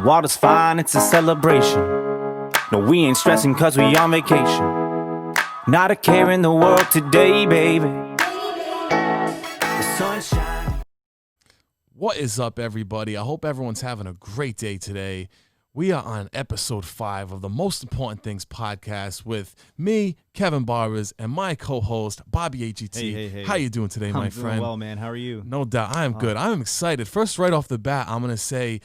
water's fine, it's a celebration. No, we ain't stressing cause we on vacation. Not a care in the world today, baby. The sun's shining. What is up, everybody? I hope everyone's having a great day today. We are on episode 5 of the Most Important Things podcast with me, Kevin Barbers, and my co-host, Bobby AGT. Hey. How you doing today, my friend? I'm doing well, man. How are you? No doubt. I am good. I'm excited. First, right off the bat, I'm going to say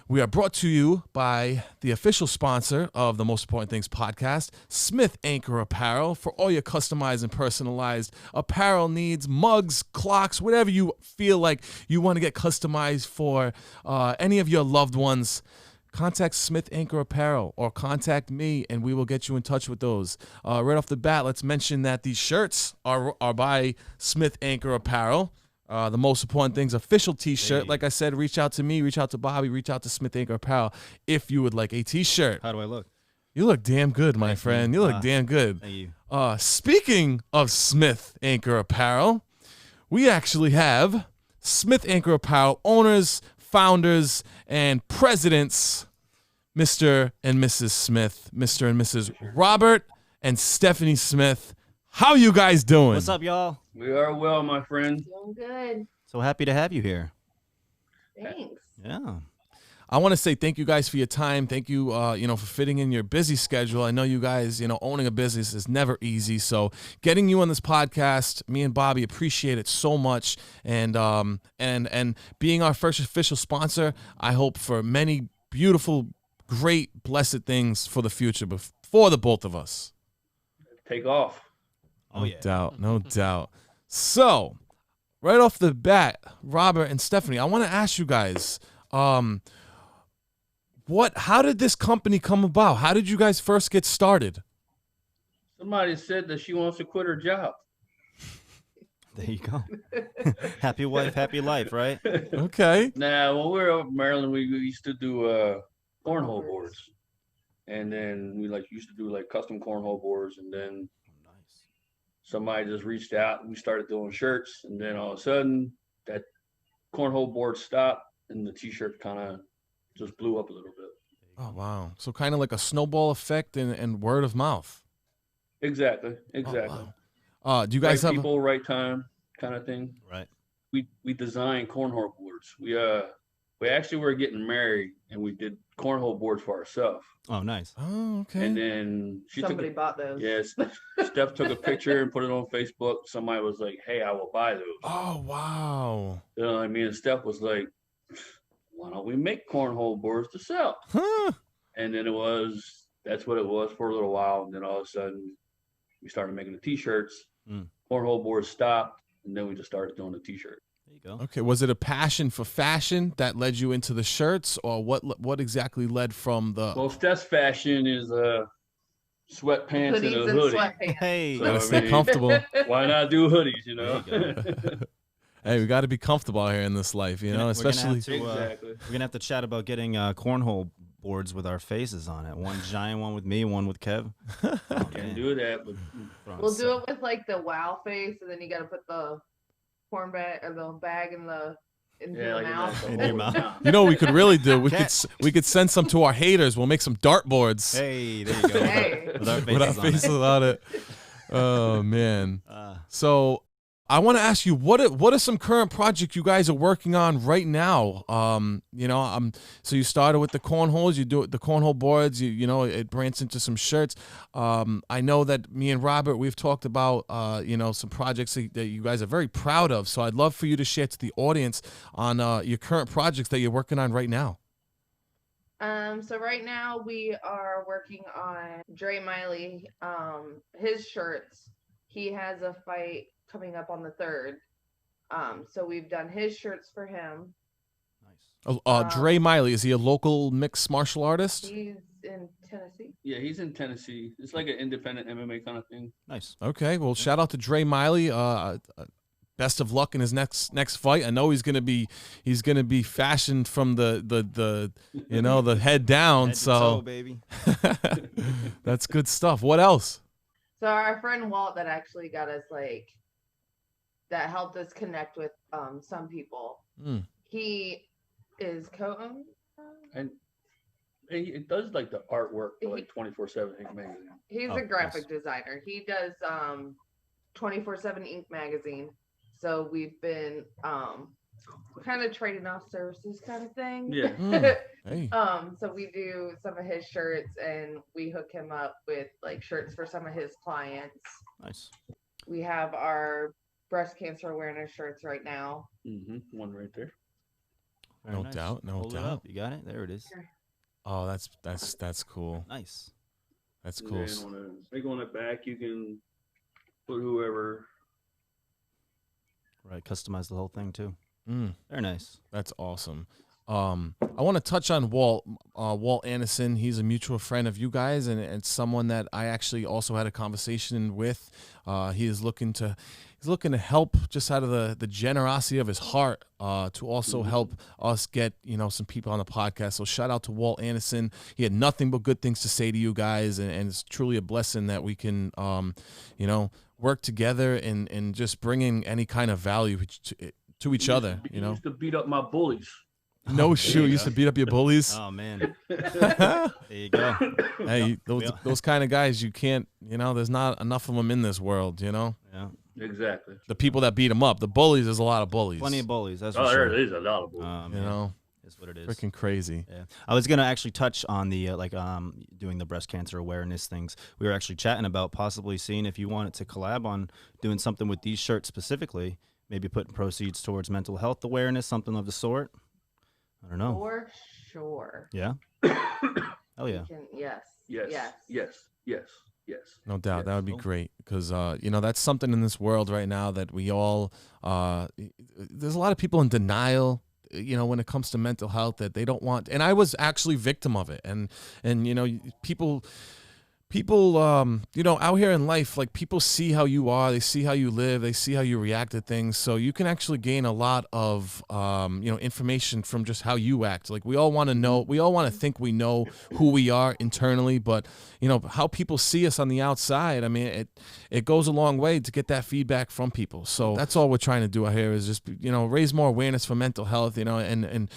we are brought to you by the official sponsor of the Most Important Things podcast, Smith Anchor Apparel. For all your customized and personalized apparel needs, mugs, clocks, whatever you feel like you want to get customized for any of your loved ones, contact Smith Anchor Apparel or contact me and we will get you in touch with those. Right off the bat, let's mention that these shirts are by Smith Anchor Apparel. The Most Important Things official t-shirt. Like I said, reach out to me, reach out to Bobby, reach out to Smith Anchor Apparel if you would like a t-shirt. How do I look? You look damn good, my friend. You look damn good. Thank you. Speaking of Smith Anchor Apparel, we actually have Smith Anchor Apparel owners, founders, and presidents, Mr. and Mrs. Smith, Mr. and Mrs. Robert and Stephanie Smith. How you guys doing? What's up, y'all? We are well, my friend. Doing good. So happy to have you here. Thanks. Yeah. I want to say thank you guys for your time. Thank you, for fitting in your busy schedule. I know you guys, owning a business is never easy. So getting you on this podcast, me and Bobby appreciate it so much. And being our first official sponsor, I hope for many beautiful, great, blessed things for the future, but for the both of us. Take off. Oh, yeah. No doubt. So, right off the bat, Robert and Stephanie, I want to ask you guys, how did this company come about? How did you guys first get started? Somebody said that she wants to quit her job. There you go. Happy wife, happy life, right? Okay. Now, when we were up in Maryland, we used to do cornhole boards. And then we used to do custom cornhole boards. And then somebody just reached out and we started doing shirts. And then all of a sudden, that cornhole board stopped and the t-shirt kind of just blew up a little bit. Oh, wow. So kind of like a snowball effect and word of mouth. Exactly. Oh, wow. Do you guys right have people, right time kind of thing? Right. We designed cornhole boards. We actually were getting married and we did cornhole boards for ourselves. Oh, nice. Oh, okay. And then Somebody bought those. Yes. Steph took a picture and put it on Facebook. Somebody was like, "Hey, I will buy those." Oh, wow. Me and Steph was like, "Why don't we make cornhole boards to sell?" Huh. And then that's what it was for a little while. And then all of a sudden, we started making the t-shirts. Cornhole boards stopped, and then we just started doing the t-shirt. There you go. Okay. Was it a passion for fashion that led you into the shirts, or what exactly led from the? Well, Steph's fashion is sweatpants and a Hoodies and hoodie. sweatpants. Hey. So, Gotta stay comfortable. Why not do hoodies, There you go. Hey, we got to be comfortable out here in this life, especially. Exactly. We're gonna have to chat about getting cornhole boards with our faces on it. One giant one with me, one with Kev. Can do that, but We'll do it with the wow face, and then you got to put the corn bag or the bag in your mouth. In your mouth. We could really do. We could send some to our haters. We'll make some dartboards Hey, there you go. Hey. With our with our faces on it. Oh man. it. So I want to ask you, what are some current projects you guys are working on right now? So you started with the cornholes, you do the cornhole boards, it branched into some shirts. I know that me and Robert, we've talked about, some projects that you guys are very proud of. So I'd love for you to share to the audience on your current projects that you're working on right now. So right now we are working on Dre Miley, his shirts. He has a fight coming up on the 3rd. So we've done his shirts for him. Nice. Dre Miley, is he a local mixed martial artist? He's in Tennessee. yeah, he's in Tennessee. It's like an independent MMA kind of thing. Nice. Okay, well, shout out to Dre Miley. Best of luck in his next fight. I know he's gonna be fashioned from the head down. Head to So toe, baby. that's good stuff. What else? So our friend Walt that actually got us that helped us connect with some people. He is co-owned And it does like the artwork for like 24/7 Ink magazine. He's a graphic designer. He does 24/7 Ink magazine. So we've been kind of trading off services kind of thing. Yeah. Hey. So we do some of his shirts and we hook him up with like shirts for some of his clients. Nice. We have our breast cancer awareness shirts right now. One right there. Very No nice. doubt, no Hold it doubt. up. You got it? There it is. Oh, that's cool. Nice. That's cool. They go on the back. You can put whoever. Right. Customize the whole thing too. Mm. Very nice. That's awesome. I want to touch on Walt Anderson. He's a mutual friend of you guys, and someone that I actually also had a conversation with. He is looking to help just out of the generosity of his heart to also help us get some people on the podcast. So shout out to Walt Anderson. He had nothing but good things to say to you guys, and it's truly a blessing that we can work together and just bringing any kind of value to each other. He used to beat up my bullies. No shoe used to beat up your bullies. Oh man. There you go. Hey, those kind of guys, you can't, there's not enough of them in this world, Yeah. Exactly. The people that beat them up, the bullies, there's a lot of bullies. Plenty of bullies. That's Oh, for sure. there is a lot of bullies. It's what it is. Freaking crazy. Yeah. I was gonna actually touch on the doing the breast cancer awareness things. We were actually chatting about possibly seeing if you wanted to collab on doing something with these shirts specifically. Maybe putting proceeds towards mental health awareness, something of the sort. I don't know. For sure. Yeah. Hell yeah. Yes. No doubt. Yes. That would be great because, that's something in this world right now that we all, there's a lot of people in denial, when it comes to mental health that they don't want. And I was actually victim of it. And people, out here in life, like people see how you are, they see how you live, they see how you react to things. So you can actually gain a lot of, information from just how you act. Like we all want to know, we all want to think we know who we are internally, but how people see us on the outside. I mean, it goes a long way to get that feedback from people. So that's all we're trying to do out here is just, raise more awareness for mental health, and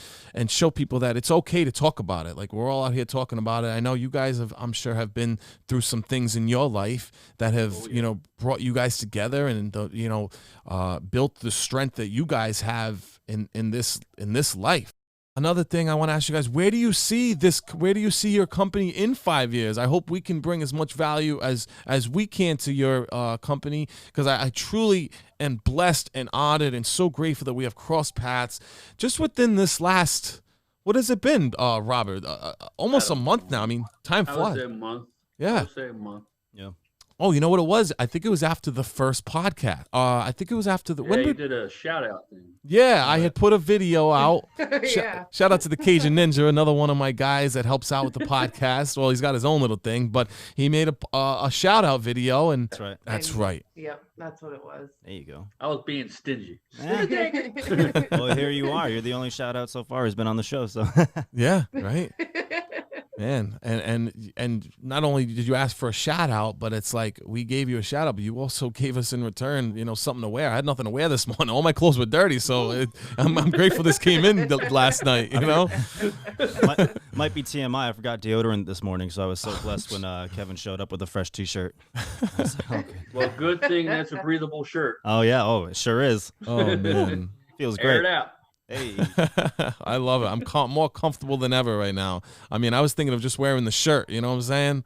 show people that it's okay to talk about it. Like we're all out here talking about it. I know you guys I'm sure have been through some things in your life that have brought you guys together and built the strength that you guys have in this life. Another thing I want to ask you guys, where do you see your company in 5 years? I hope we can bring as much value as we can to your company, because I truly am blessed and honored and so grateful that we have crossed paths just within this last, what has it been, Robert? Almost a month now. I mean, time flies. I would say a month. Yeah. I would say a month. Yeah. Oh, you know what it was? I think it was after the first podcast. I think it was after the. Yeah, you did a shout out thing. Yeah, I had put a video out. Yeah. Shout out to the Cajun Ninja, another one of my guys that helps out with the podcast. Well, he's got his own little thing, but he made a shout out video, and That's right. that's right. Yep, that's what it was. There you go. I was being stingy. Well, here you are. You're the only shout out so far who's been on the show. So Yeah, right. Man, and not only did you ask for a shout out, but it's like we gave you a shout out, but you also gave us in return, something to wear. I had nothing to wear this morning. All my clothes were dirty, so I'm grateful this came in last night. might be TMI. I forgot deodorant this morning, so I was so blessed when Kevin showed up with a fresh T-shirt. Okay. Well, good thing that's a breathable shirt. Oh yeah. Oh, it sure is. Oh man, Feels Air great. it out. Hey. I love it. I'm more comfortable than ever right now. I mean, I was thinking of just wearing the shirt. You know what I'm saying?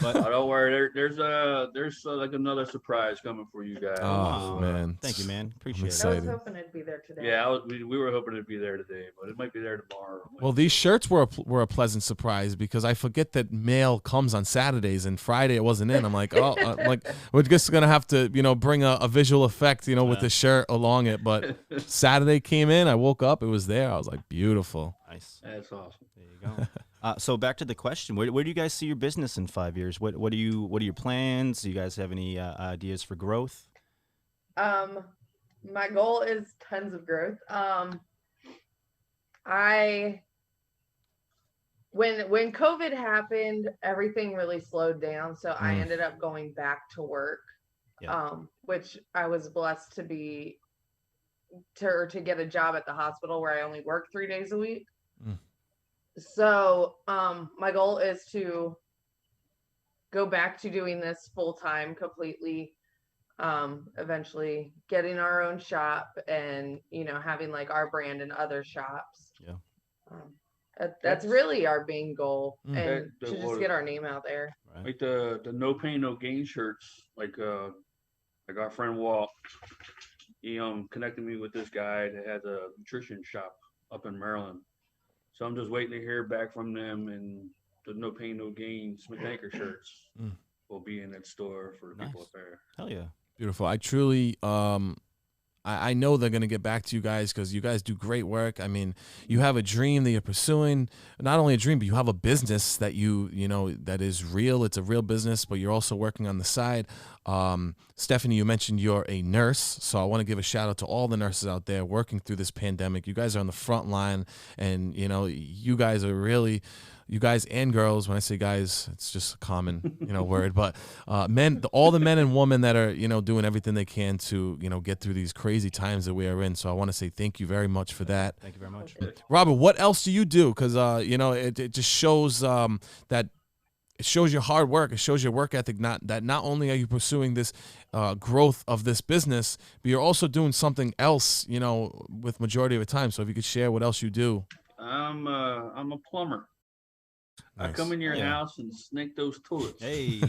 But don't worry. There's like another surprise coming for you guys. Oh man, thank you, man. Appreciate I was excited. hoping it'd be there today. Yeah, we were hoping it'd be there today, but it might be there tomorrow. Well, these shirts were a pleasant surprise because I forget that mail comes on Saturdays and Friday it wasn't in. I'm like, we're just gonna have to, bring a visual effect, with the shirt along it. But Saturday came in, I woke up, it was there. I was like, beautiful. Nice. That's awesome. There you go. So back to the question: where do you guys see your business in 5 years? What are your plans? Do you guys have any ideas for growth? My goal is tons of growth. When COVID happened, everything really slowed down. So I ended up going back to work, which I was blessed to get a job at the hospital where I only work 3 days a week. So, my goal is to go back to doing this full time completely. Eventually getting our own shop and, having like our brand in other shops. Yeah. That's really our main goal, Mm. and to just get our name out there. Right. Like the no pain, no gain shirts, like our friend Walt, he connected me with this guy that has a nutrition shop up in Maryland. So I'm just waiting to hear back from them, and the no pain, no gain Smith Anchor shirts will be in that store for people up there. Hell yeah. Beautiful. I truly, I know they're going to get back to you guys because you guys do great work. I mean, you have a dream that you're pursuing, not only a dream, but you have a business that that is real. It's a real business, but you're also working on the side. Stephanie, you mentioned you're a nurse, so I want to give a shout out to all the nurses out there working through this pandemic. You guys are on the front line, and, you guys are really, you guys and girls, when I say guys, it's just a common, word, but men, all the men and women that are, doing everything they can to, get through these crazy times that we are in. So I want to say thank you very much for that. Thank you very much. Robert, what else do you do? Because, it just shows that it shows your hard work. It shows your work ethic. Not only are you pursuing this growth of this business, but you're also doing something else, with majority of the time. So if you could share what else you do. I'm a plumber. Nice. I come in your house and snake those toilets. Hey.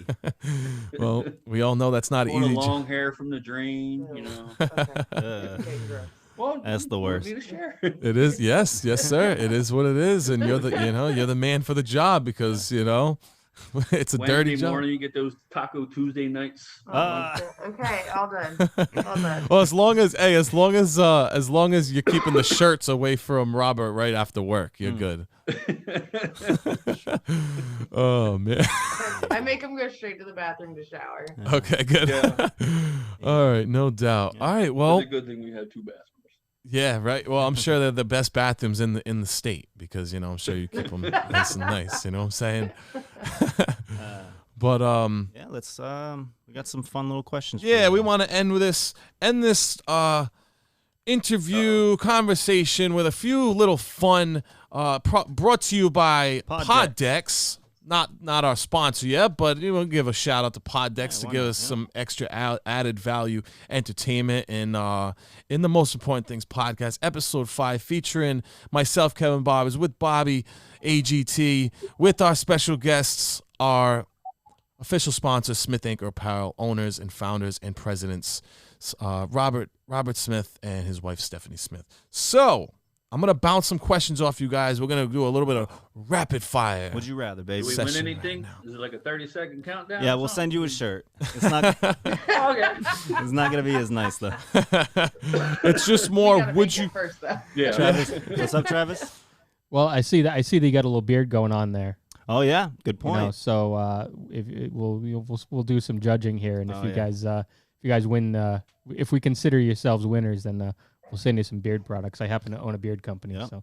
Well, we all know that's not Pull the easy. long hair from the drain, Well, That's the worst. need to share. It is, yes, sir. It is what it is, and you're the man for the job because it's a Wednesday dirty job. morning, you get those Taco Tuesday nights. Okay, all done. All done. Well, as long as you're keeping the shirts away from Robert right after work, you're good. Oh man. I make him go straight to the bathroom to shower. Okay, good. Yeah. All right, no doubt. All right, well, It's a good thing we had 2 bathrooms. yeah, right. Well, I'm sure they're the best bathrooms in the state because I'm sure you keep them nice and nice. You know what I'm saying? But Yeah, let's we got some fun little questions. for yeah, you. we want to end this interview conversation with a few little fun brought to you by Poddex. Not our sponsor yet, but we'll give a shout out to Poddex to why give not? us some extra added value entertainment in the Most Important Things podcast, episode 5, featuring myself, Kevin Bobbers, with Bobby, AGT, with our special guests, our official sponsor, Smith Anchor Apparel, owners and founders and presidents, Robert Smith and his wife, Stephanie Smith. So I'm going to bounce some questions off you guys. We're going to do a little bit of rapid fire. Would you rather, baby? Do we Session win right anything? now. Is it like a 30-second countdown? Yeah, or we'll something? send you a shirt. It's not. Okay. It's not gonna be as nice though. It's just We more, gotta would make you... it first, though. Yeah. Travis, what's up, Travis? Well, I see that you got a little beard going on there. Oh yeah, good You point. know, so we'll do some judging here, and if Oh, you yeah. guys win, if we consider yourselves winners, then we'll send you some beard products. I happen to own a beard company, Yep. so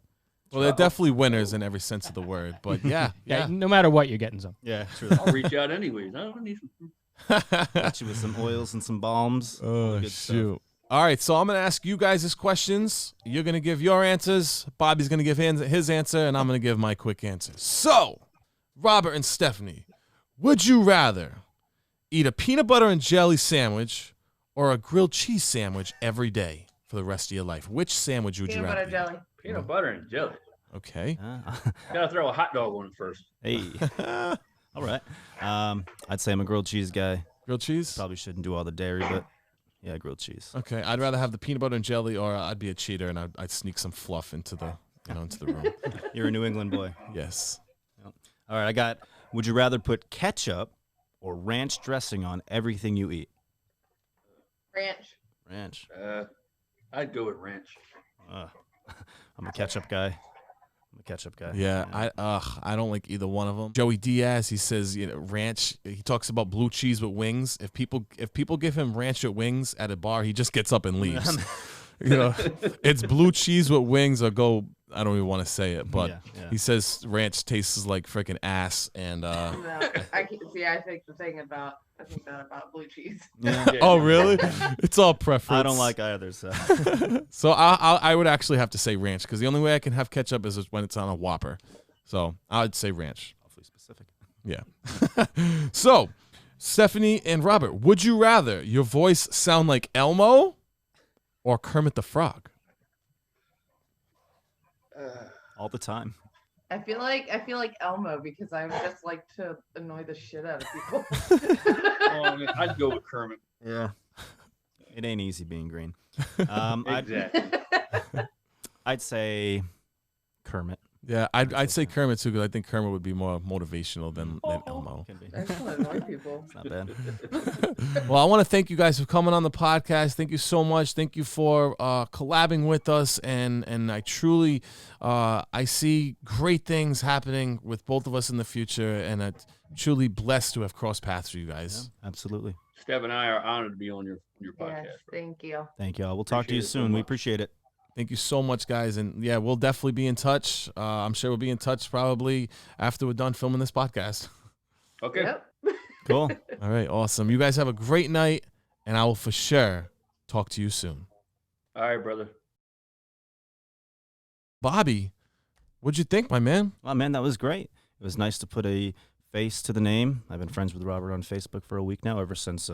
Well, they're definitely winners in every sense of the word, but yeah. no matter what, you're getting some. Yeah, true. I'll reach out anyways. I don't need some. Got you with some oils and some balms. all the Oh, good stuff. shoot. All right, so I'm going to ask you guys this questions. You're going to give your answers. Bobby's going to give his answer, and I'm going to give my quick answer. So, Robert and Stephanie, would you rather eat a peanut butter and jelly sandwich or a grilled cheese sandwich every day for the rest of your life? Which sandwich would you Peanut rather butter jelly. Peanut butter and jelly. eat? Okay. Gotta throw a hot dog on it first. Hey. All right. I'd say I'm a grilled cheese guy. Grilled cheese? Probably shouldn't do all the dairy, but yeah, grilled cheese. Okay, I'd rather have the peanut butter and jelly, or I'd be a cheater and I'd sneak some fluff into the room. You're a New England boy. Yes. All right, would you rather put ketchup or ranch dressing on everything you eat? Ranch. Ranch. I'd go with ranch. I'm a ketchup guy. Yeah, I don't like either one of them. Joey Diaz, he says, ranch. He talks about blue cheese with wings. If people give him ranch with wings at a bar, he just gets up and leaves. It's blue cheese with wings or go. I don't even want to say it, but Yeah. he says ranch tastes like freaking ass. And No, I think that about blue cheese. Yeah. oh really? It's all preference. I don't like either. So So I would actually have to say ranch because the only way I can have ketchup is when it's on a Whopper. So I'd say ranch. Awfully specific. Yeah. So, Stephanie and Robert, would you rather your voice sound like Elmo or Kermit the Frog? All the time. I feel like Elmo because I would just like to annoy the shit out of people. I'd go with Kermit. Yeah. It ain't easy being green. Exactly. I'd say Kermit. Yeah, I'd say Kermit too because I think Kermit would be more motivational than Elmo. Can be. I just want to annoy people. It's not bad. Well, I want to thank you guys for coming on the podcast. Thank you so much. Thank you for collabing with us, and I truly I see great things happening with both of us in the future, and I'm truly blessed to have crossed paths with you guys. Yeah, absolutely. Steph and I are honored to be on your podcast. Yes, bro. thank you. Thank y'all. We'll talk to you Appreciate it so soon. We much. appreciate it. Thank you so much, guys, and yeah, we'll definitely be in touch. I'm sure we'll be in touch probably after we're done filming this podcast. Okay. Yep. Cool. All right, awesome. You guys have a great night, and I will for sure talk to you soon. All right, brother. Bobby, what'd you think, my man? Well, man, that was great. It was nice to put a face to the name. I've been friends with Robert on Facebook for a week now, ever since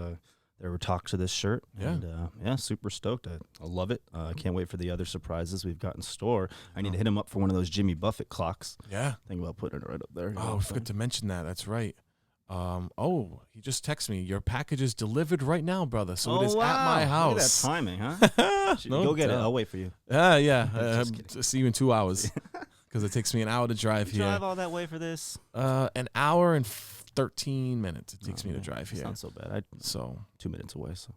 there were talks of this shirt. Yeah. And, yeah, super stoked. I love it. I can't wait for the other surprises we've got in store. I need to hit him up for one of those Jimmy Buffett clocks. Yeah. Think about putting it right up there. Oh, I forgot to mention that. That's right. He just texted me. Your package is delivered right now, brother. So it is at my house. Look at that timing, huh? No Go get it. doubt. I'll wait for you. Yeah. Just kidding. See you in 2 hours because it takes me an hour to drive You here. drive all that way for this? An hour and 13 minutes it takes me to yeah. drive It's here. not so bad. So 2 minutes away. So,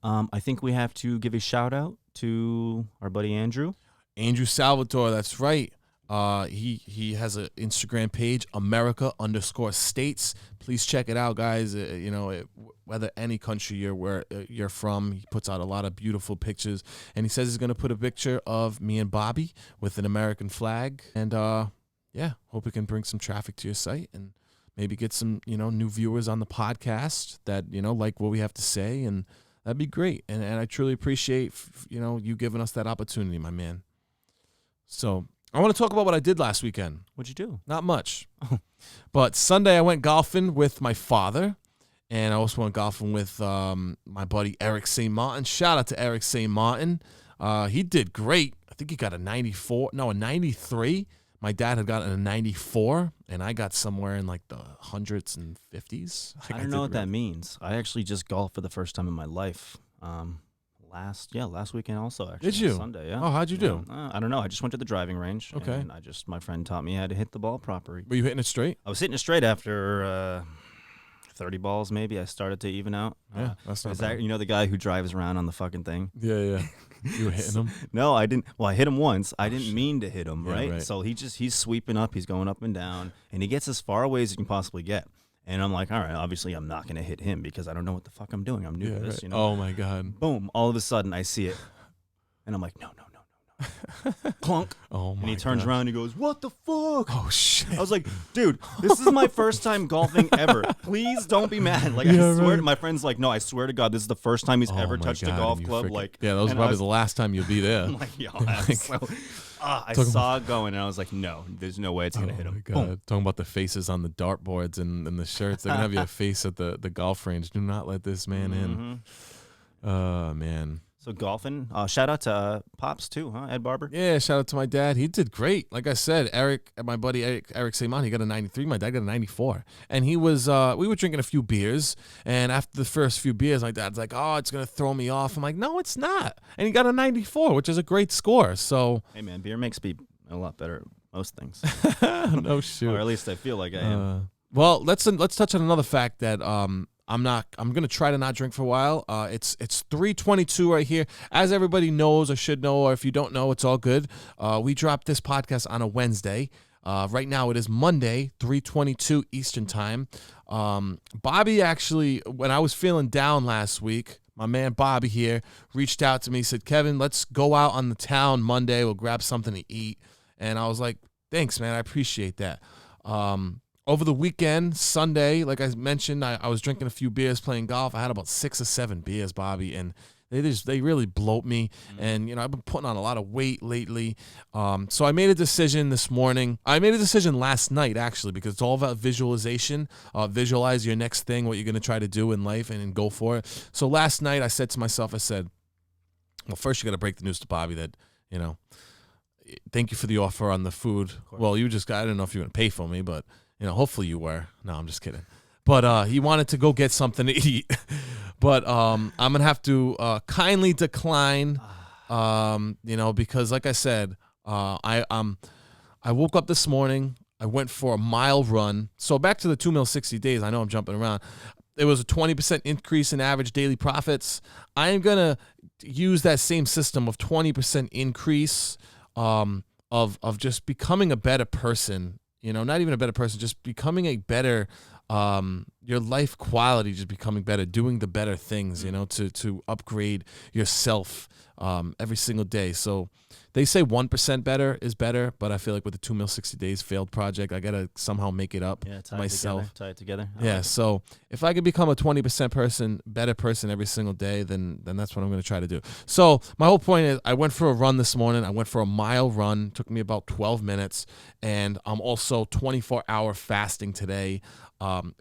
I think we have to give a shout out to our buddy Andrew. Andrew Salvatore, that's right. He has an Instagram page, America_States. Please check it out, guys. Whether any country you're from, he puts out a lot of beautiful pictures. And he says he's gonna put a picture of me and Bobby with an American flag. And hope we can bring some traffic to your site and maybe get some new viewers on the podcast that like what we have to say, and that'd be great. And I truly appreciate you giving us that opportunity, my man. So I want to talk about what I did last weekend. What'd you do? Not much. But Sunday I went golfing with my father, and I also went golfing with my buddy Eric St. Martin. Shout out to Eric St. Martin. He did great. I think he got a 93. My dad had gotten a 94, and I got somewhere in like the hundreds and 50s. I don't know what that means. I actually just golfed for the first time in my life. Last weekend also, actually. Did you? On Sunday, yeah. Oh, how'd you do? I don't know. I just went to the driving range. Okay. And my friend taught me how to hit the ball properly. Were you hitting it straight? I was hitting it straight after 30 balls, maybe. I started to even out. Yeah, that's not Is bad. that the guy who drives around on the fucking thing? Yeah. You were hitting them? No, I didn't. Well, I hit him once. I didn't mean to hit him, Yeah, right? right. So he's sweeping up. He's going up and down, and he gets as far away as he can possibly get. And I'm like, all right, obviously I'm not going to hit him because I don't know what the fuck I'm doing. I'm new to this, right. you know? Oh, my God. Boom. All of a sudden, I see it. And I'm like, no. Clunk. Oh, my And he turns gosh. around and he goes, what the fuck? Oh, shit. I was like, dude, this is my first time golfing ever. Please don't be mad. Like, Yeah, I swear, right. to my friend's like, no, I swear to God, this is the first time he's Oh, ever my touched God, a golf and you club. freaking- Like, yeah, that was and probably I was- the last time you'll be there. I'm like, yo, I saw it going, and I was like, no, there's no way it's gonna hit Oh, him. my God. Talking about the faces on the dartboards and the shirts. They're going to have your face at the golf range. Do not let this man in. Mhm. Man. So golfing. Shout out to Pops too, huh? Ed Barber. Yeah, shout out to my dad. He did great. Like I said, my buddy Eric St. Martin, he got a 93. My dad got a 94. And he was, we were drinking a few beers. And after the first few beers, my dad's like, oh, it's going to throw me off. I'm like, no, it's not. And he got a 94, which is a great score. So, Hey man, beer makes me a lot better at most things, no or shoot. at least I feel like I am. Well, let's touch on another fact that I'm gonna try to not drink for a while. It's 3:22 right here. As everybody knows or should know, or if you don't know, it's all good. We dropped this podcast on a Wednesday. Right now it is Monday, 3:22 Eastern time. Bobby actually, when I was feeling down last week, my man Bobby here reached out to me, said, Kevin, let's go out on the town Monday. We'll grab something to eat. And I was like, thanks, man. I appreciate that. Over the weekend, Sunday, like I mentioned, I was drinking a few beers, playing golf. I had about 6 or 7 beers, Bobby, and They really bloat me. And, I've been putting on a lot of weight lately. So I made a decision this morning. I made a decision last night, actually, because it's all about visualization. Visualize your next thing, what you're going to try to do in life, and go for it. So last night I said to myself, well, first you got to break the news to Bobby that, thank you for the offer on the food. Well, I don't know if you were going to pay for me, but, hopefully you were. No, I'm just kidding. But he wanted to go get something to eat. But I'm going to have to kindly decline, because like I said, I woke up this morning. I went for a mile run. So back to the 2 mil 60 days. I know I'm jumping around. It was a 20% increase in average daily profits. I am going to use that same system of 20% increase of just becoming a better person. Not even a better person, just becoming a better your life quality, just becoming better, doing the better things, to upgrade yourself every single day. So they say 1% better is better, but I feel like with the 2 mil 60 days failed project, I got to somehow make it up myself. Tie it together. Yeah. So if I could become a 20% better person every single day, then that's what I'm going to try to do. So my whole point is I went for a run this morning. I went for a mile run. Took me about 12 minutes. And I'm also 24-hour fasting today.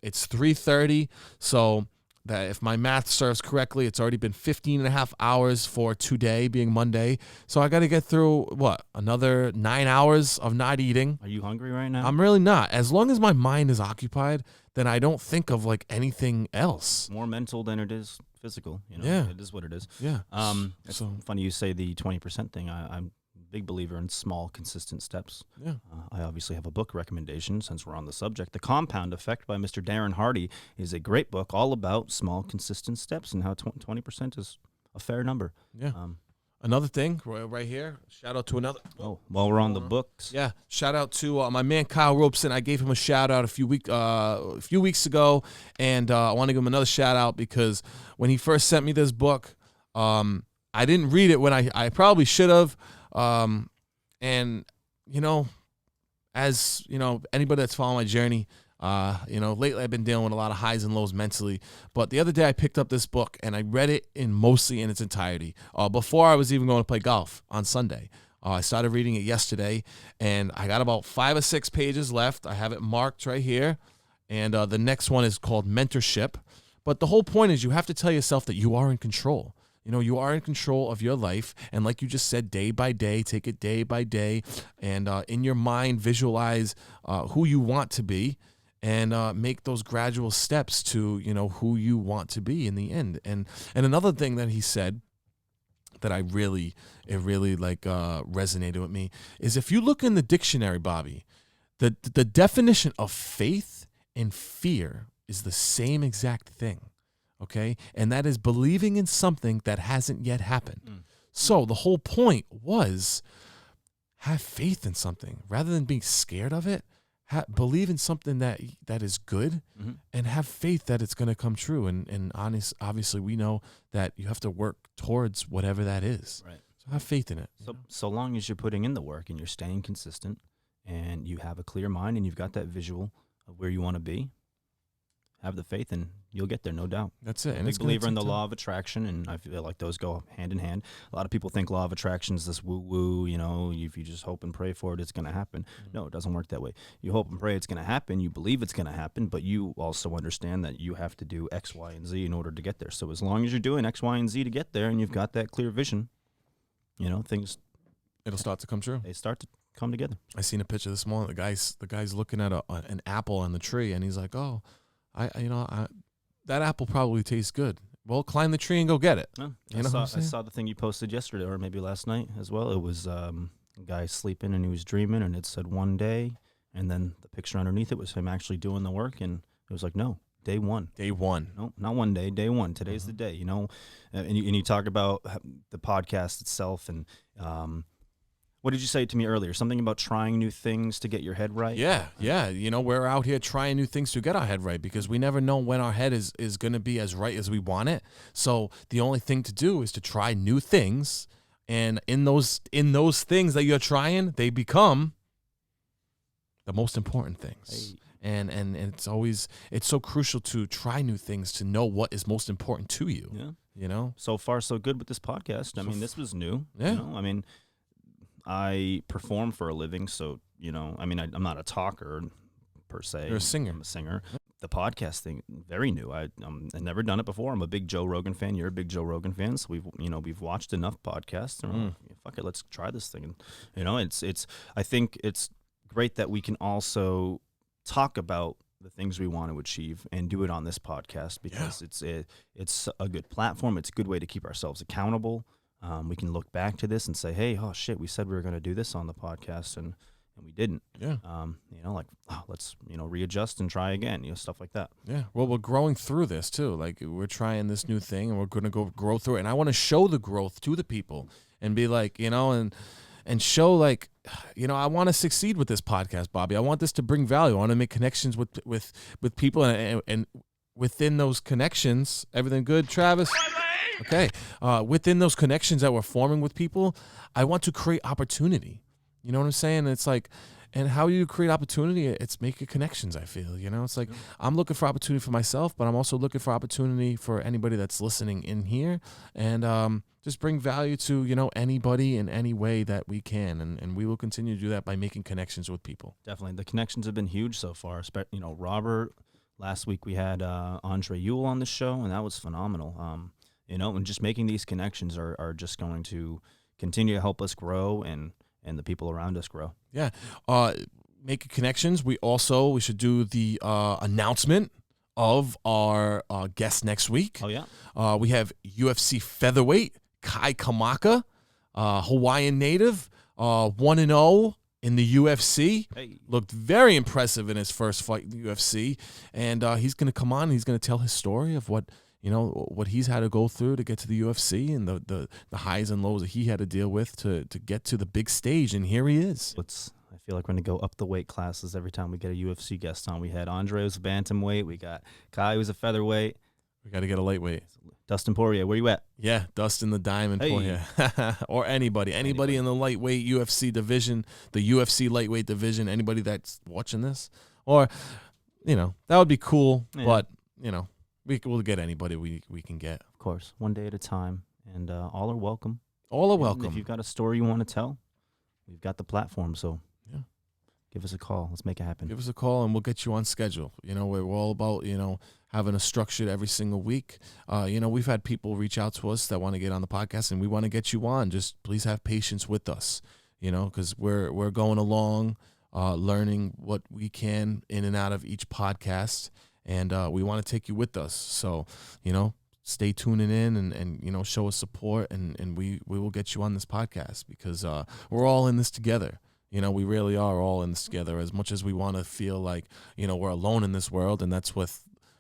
It's 3:30. So that if my math serves correctly, it's already been 15 and a half hours for today being Monday. So I got to get through, another 9 hours of not eating. Are you hungry right now? I'm really not. As long as my mind is occupied, then I don't think of anything else. More mental than it is physical. Yeah. It is what it is. Yeah. It's funny you say the 20% thing. I'm a big believer in small, consistent steps. Yeah. I obviously have a book recommendation since we're on the subject. The Compound Effect by Mr. Darren Hardy is a great book all about small, consistent steps and how 20% is a fair number. Yeah. Another thing right here, shout out to another. Oh, while we're on the books. Yeah, shout out to my man Kyle Robeson. I gave him a shout out a few weeks ago, and I want to give him another shout out because when he first sent me this book, I didn't read it when I probably should have. And as anybody that's following my journey, lately I've been dealing with a lot of highs and lows mentally, but the other day I picked up this book and I read it mostly in its entirety, before I was even going to play golf on Sunday. I started reading it yesterday and I got about 5 or 6 pages left. I have it marked right here. And, the next one is called Mentorship. But the whole point is you have to tell yourself that you are in control. You are in control of your life. And like you just said, day by day, take it day by day. And in your mind, visualize who you want to be and make those gradual steps to, who you want to be in the end. And another thing that he said that really resonated with me is if you look in the dictionary, Bobby, the definition of faith and fear is the same exact thing. Okay, and that is believing in something that hasn't yet happened. So the whole point was have faith in something rather than being scared of it. Believe in something that is good, and have faith that it's going to come true. And obviously, we know that you have to work towards whatever that is. Right. So have faith in it. So long as you're putting in the work and you're staying consistent, and you have a clear mind and you've got that visual of where you want to be, have the faith and you'll get there, no doubt. That's it. I'm a big believer in the law of attraction, and I feel like those go hand in hand. A lot of people think law of attraction is this woo-woo, if you just hope and pray for it, it's going to happen. No, it doesn't work that way. You hope and pray it's going to happen, you believe it's going to happen, but you also understand that you have to do X, Y, and Z in order to get there. So as long as you're doing X, Y, and Z to get there and you've got that clear vision, things... It'll start to come true. They start to come together. I seen a picture this morning. The guy's looking at an apple on the tree, and he's like, oh, that apple probably tastes good. Well, climb the tree and go get it. I saw the thing you posted yesterday or maybe last night as well. It was a guy sleeping and he was dreaming, and it said one day, and then the picture underneath it was him actually doing the work, and it was like, no, day one. Day one. No, not one day, day one. Today's the day, and you talk about the podcast itself, and what did you say to me earlier? Something about trying new things to get your head right? Yeah. We're out here trying new things to get our head right because we never know when our head is going to be as right as we want it. So the only thing to do is to try new things, and in those things that you're trying, they become the most important things. And it's so crucial to try new things, to know what is most important to you. Yeah. You know? So far, so good with this podcast. I mean, this was new. Yeah. You know? I mean, I perform for a living, so, you know, I mean, I'm not a talker per se. You're a singer. I'm a singer. The podcast thing, very new. I've never done it before. I'm a big Joe Rogan fan. You're a big Joe Rogan fan, so we've watched enough podcasts. And we're like, fuck it, let's try this thing. And, you know, I think it's great that we can also talk about the things we want to achieve and do it on this podcast, because it's a good platform. It's a good way to keep ourselves accountable. We can look back to this and say, hey, oh shit, we said we were going to do this on the podcast and we didn't. Yeah. You know, like, let's, you know, readjust and try again, you know, stuff like that. Yeah. Well, we're growing through this too. Like, we're trying this new thing and we're going to grow through it. And I want to show the growth to the people and be like, you know, and show, like, you know, I want to succeed with this podcast, Bobby. I want this to bring value. I want to make connections with people, and within those connections, everything good, Travis? Okay. Within those connections that we're forming with people, I want to create opportunity. You know what I'm saying? It's like, and how you create opportunity, it's making connections, I feel. You know, it's like, I'm looking for opportunity for myself, but I'm also looking for opportunity for anybody that's listening in here, and just bring value to, you know, anybody in any way that we can. And we will continue to do that by making connections with people. Definitely. The connections have been huge so far. You know, Robert, last week we had Andre Yule on the show, and that was phenomenal. You know, and just making these connections are just going to continue to help us grow and the people around us grow. Yeah. Making connections. We should do the announcement of our guest next week. Oh, yeah. We have UFC featherweight Kai Kamaka, Hawaiian native, 1-0 in the UFC. Hey. Looked very impressive in his first fight in the UFC. And he's going to come on and he's going to tell his story of what he's had to go through to get to the UFC, and the highs and lows that he had to deal with to get to the big stage. And here he is. I feel like we're going to go up the weight classes every time we get a UFC guest on. We had Andre, who's a bantamweight. We got Kai, who's a featherweight. We got to get a lightweight. Dustin Poirier, where you at? Yeah, Dustin the Diamond Hey. Poirier. Or anybody in the lightweight UFC division, the UFC lightweight division, anybody that's watching this. Or, you know, that would be cool, Yeah. but, you know, we'll get anybody we can get. Of course, one day at a time, and all are welcome. All are And welcome. if you've got a story you want to tell, we've got the platform, so Yeah. give us a call. Let's make it happen. Give us a call and we'll get you on schedule. You know, we're all about, you know, having a structured every single week. You know, we've had people reach out to us that want to get on the podcast, and we want to get you on. Just please have patience with us, you know, because we're going along, learning what we can in and out of each podcast, and we want to take you with us. So, you know, stay tuning in and you know, show us support, and we will get you on this podcast, because we're all in this together. You know, we really are all in this together, as much as we want to feel like, you know, we're alone in this world. And that's what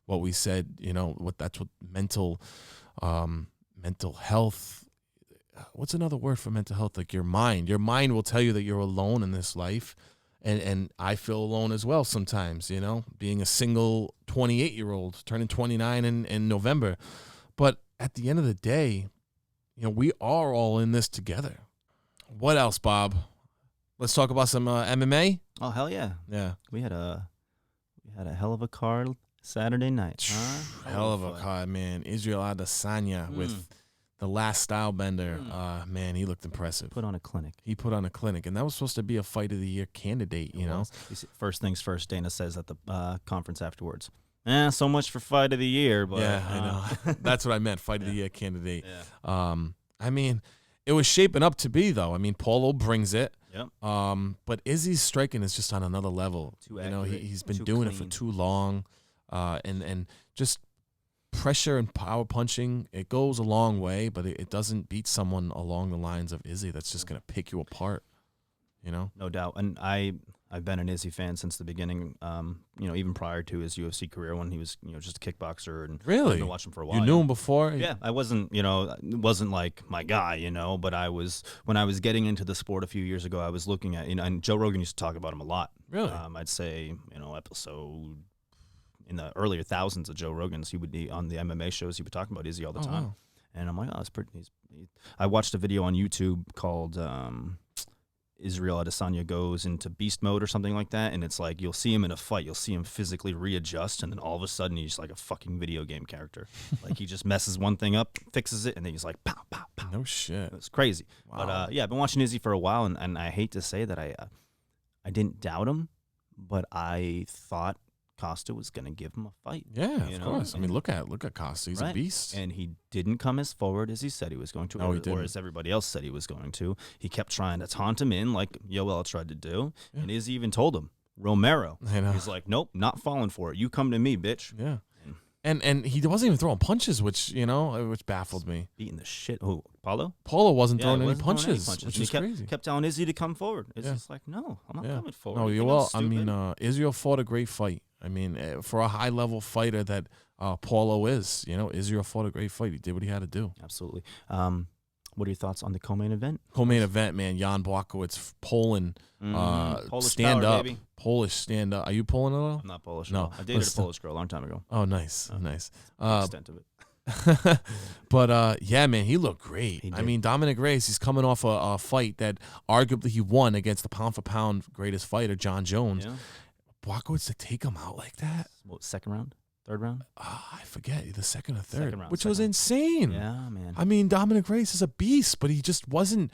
we said, you know, that's what mental health. What's another word for mental health? Like your mind will tell you that you're alone in this life. And I feel alone as well sometimes, you know, being a single 28-year-old, turning 29 in November. But at the end of the day, you know, we are all in this together. What else, Bob? Let's talk about some MMA. Oh, hell yeah. Yeah. We had a hell of a card Saturday night. Huh? Hell of a card, man. Israel Adesanya with the last style bender. Man, he looked impressive. Put on a clinic. He put on a clinic, and that was supposed to be a fight of the year candidate, you know? You see, first things first, Dana says at the conference afterwards. So much for fight of the year. But, yeah, I know. That's what I meant, fight of the year candidate. Yeah. I mean, it was shaping up to be, though. I mean, Paulo brings it. Yep. But Izzy's striking is just on another level. Too you know, accurate, he's been too doing it for clean. too long. And just pressure and power punching, it goes a long way, but it doesn't beat someone along the lines of Izzy that's just going to pick you apart, you know? No doubt. And I've been an Izzy fan since the beginning, you know, even prior to his UFC career when he was, you know, just a kickboxer. And Really? I've been watching for a while. You knew him before? Yeah, I wasn't, you know, it wasn't like my guy, you know, but when I was getting into the sport a few years ago, I was looking at, you know, and Joe Rogan used to talk about him a lot. Really? I'd say, you know, episode in the earlier thousands of Joe Rogan's, he would be on the MMA shows, he would talk about Izzy all the time. Wow. And I'm like, oh, that's pretty. I watched a video on YouTube called Israel Adesanya goes into beast mode or something like that, and it's like you'll see him in a fight, you'll see him physically readjust, and then all of a sudden he's like a fucking video game character. Like he just messes one thing up, fixes it, and then he's like pow, pow, pow. No shit. It's crazy. Wow. But yeah, I've been watching Izzy for a while, and I hate to say that I didn't doubt him, but I thought Costa was going to give him a fight. Yeah, you of know? course. I mean, look at Costa. He's a Right. beast. And he didn't come as forward as he said he was going to, No, he or didn't. as everybody else said he was going to. He kept trying to taunt him in like Yoel tried to do. Yeah. And Izzy even told him, Romero. I know. He's like, nope, not falling for it. You come to me, bitch. Yeah. And he wasn't even throwing punches, which baffled me. Beating the shit. Who, Paulo? Paulo wasn't Yeah, throwing he any wasn't throwing any punches, punches. which And is he crazy. kept telling Izzy to come forward. It's Yeah. just like, no, I'm not Yeah. coming forward. No, You you think I'm well. I mean, stupid? Israel fought a great fight. I mean, for a high level fighter that Paulo is, Israel fought a great fight. He did what he had to do. Absolutely. What are your thoughts on the co-main event? Co-main event, man. Jan Blachowicz, Poland, Polish stand power, up. baby. Polish stand up. Are you Poland at all? I'm not Polish. No, No, I dated but a still- Polish girl a long time ago. Oh, nice, nice. The extent of it. But yeah, man, he looked great. He I did. mean, Dominick Reyes, he's coming off a fight that arguably he won against the pound for pound greatest fighter, John Jones. Yeah. Blachowicz to take him out like that? What, second round? Third round? I forget the second or third, Second round, which second was round. insane. Yeah, man. I mean, Dominick Reyes is a beast, but he just wasn't.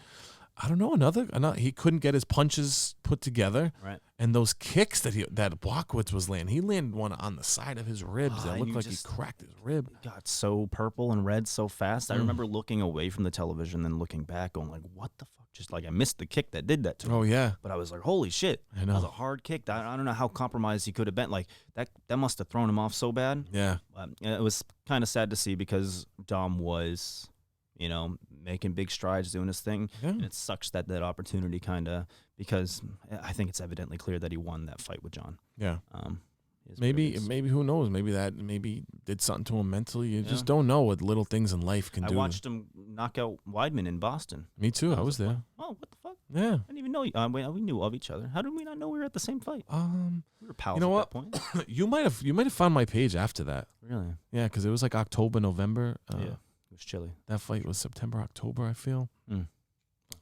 I don't know. Another he couldn't get his punches put together, Right. and those kicks that Blachowicz was landing. He landed one on the side of his ribs Oh, that and looked you like he just- cracked his rib. Got so purple and red so fast. I Mm. remember looking away from the television, then looking back, going like, "What the fuck?" Just like I missed the kick that did that to him. Oh yeah, But I was like, "Holy shit!" I That was a know. hard kick. I don't know how compromised he could have been. Like that must have thrown him off so bad. Yeah, It was kind of sad to see because Dom was, making big strides doing his thing. yeah. And it sucks that opportunity because I think it's evidently clear that he won that fight with John. Yeah. Is what it Maybe is. who knows? Maybe did something to him mentally. You Yeah. just don't know what little things in life can I do. watched him knock out Weidman in Boston. Me too. I was like, there. Oh, what the fuck? Yeah. I didn't even know. We knew of each other. How did we not know we were at the same fight? We were pals You know at what? that point. you might have found my page after that. Really? Yeah, because it was like October, November. Yeah. It was chilly. That fight was September, October. I feel. Mm.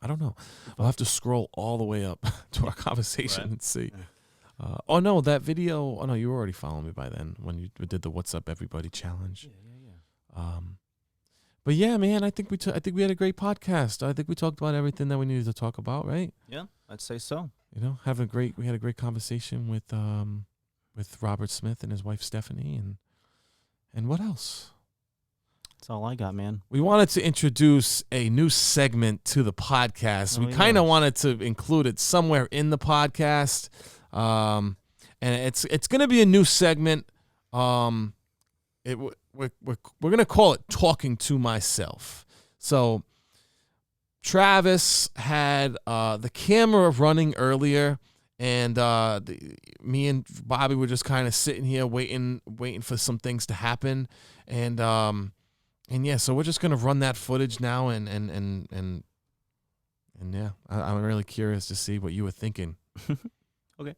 I don't know. I'll have to scroll all the way up to our conversation Right. and see. Oh no, that video. Oh no, you were already following me by then when you did the "What's Up Everybody" challenge. Yeah. But yeah, man, I think we had a great podcast. I think we talked about everything that we needed to talk about, right? Yeah, I'd say so. We had a great conversation with Robert Smith and his wife Stephanie, and what else? That's all I got, man. We wanted to introduce a new segment to the podcast. Oh, We kind yeah. of wanted to include it somewhere in the podcast, and it's going to be a new segment. We're going to call it "Talking to Myself." So Travis had the camera running earlier, and me and Bobby were just kind of sitting here waiting for some things to happen, and yeah, so we're just gonna run that footage now, and yeah, I'm really curious to see what you were thinking. Okay.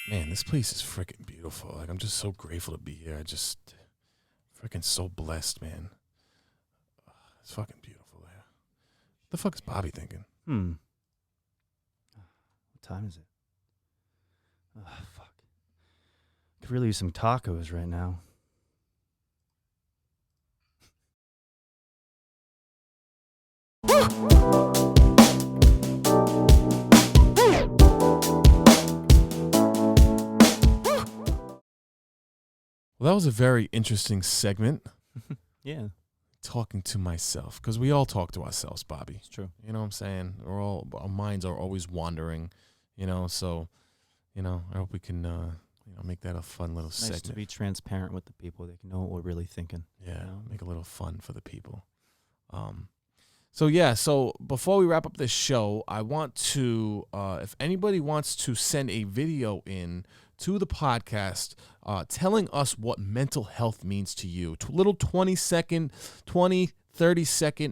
Man, this place is freaking beautiful. Like, I'm just so grateful to be here. I just freaking so blessed, man. It's fucking beautiful there. The fuck is Bobby thinking? What time is it? Oh, fuck. Could really use some tacos right now. Well, that was a very interesting segment, Yeah, talking to myself, because we all talk to ourselves, Bobby. it's true. You know what I'm saying? Our minds are always wandering, so, I hope we can, make that a fun little It's nice segment. to be transparent with the people. They can know what we're really thinking. Yeah, you know? make a little fun for the people. So before we wrap up this show, I want to, if anybody wants to send a video in to the podcast telling us what mental health means to you, little 30 second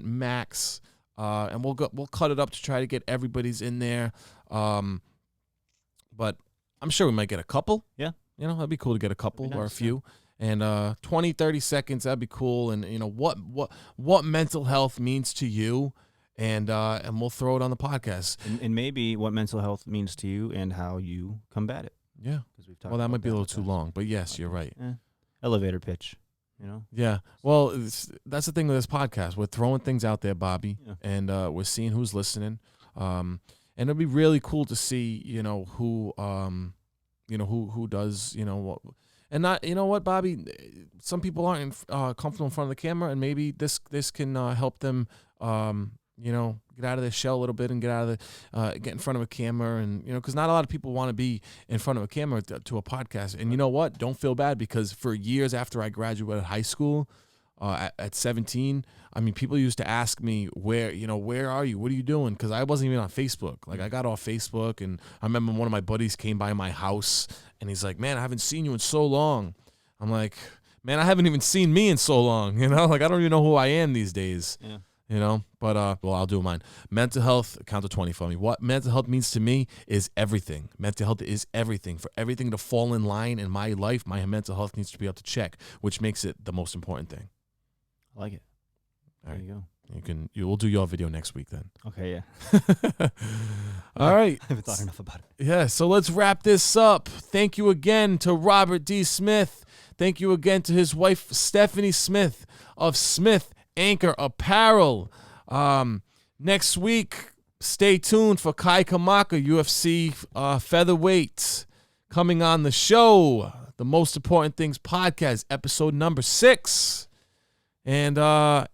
max, and we'll cut it up to try to get everybody's in there. But I'm sure we might get a couple. Yeah. That'd be cool to get a couple or a nice, few. And 20, 30 seconds, that'd be cool. And, what mental health means to you. And we'll throw it on the podcast. And maybe what mental health means to you and how you combat it. Yeah. We've talked Well, that about might be a little in the too past. long. But yes, you're right. Elevator pitch, Yeah. Well, that's the thing with this podcast. We're throwing things out there, Bobby, Yeah. and we're seeing who's listening. And it'll be really cool to see, who does, what. And not, you know what, Bobby? Some people aren't comfortable in front of the camera, and maybe this can help them, get out of their shell a little bit and get out of get in front of a camera, and because not a lot of people want to be in front of a camera to a podcast. And you know what? Don't feel bad, because for years after I graduated high school, at 17, I mean, people used to ask me where are you? What are you doing? Because I wasn't even on Facebook. Like, I got off Facebook, and I remember one of my buddies came by my house, and he's like, "Man, I haven't seen you in so long." I'm like, "Man, I haven't even seen me in so long." Like, I don't even know who I am these days. Yeah. But I'll do mine. Mental health, count to 20 for me. What mental health means to me is everything. Mental health is everything. For everything to fall in line in my life, my mental health needs to be up to check, which makes it the most important thing. I like it. All right. There you go. We'll do your video next week then. Okay, yeah. All right. I haven't thought enough about it. Yeah, so let's wrap this up. Thank you again to Robert D. Smith. Thank you again to his wife, Stephanie Smith of Smith Anchor Apparel. Next week, stay tuned for Kai Kamaka, UFC featherweight, coming on the show. The Most Important Things podcast, episode number 6. And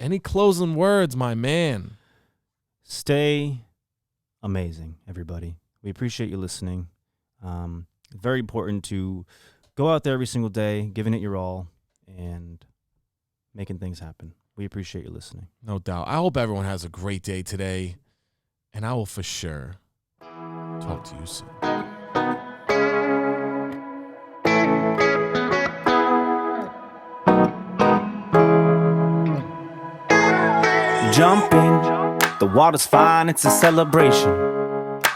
any closing words, my man? Stay amazing, everybody. We appreciate you listening. Very important to go out there every single day, giving it your all, and making things happen. We appreciate you listening. No doubt. I hope everyone has a great day today, and I will for sure talk to you soon. Jump in, the water's fine, it's a celebration.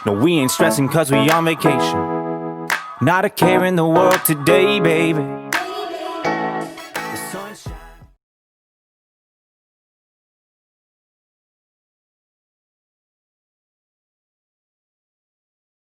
No, we ain't stressing cause we on vacation. Not a care in the world today, baby. The sunshine.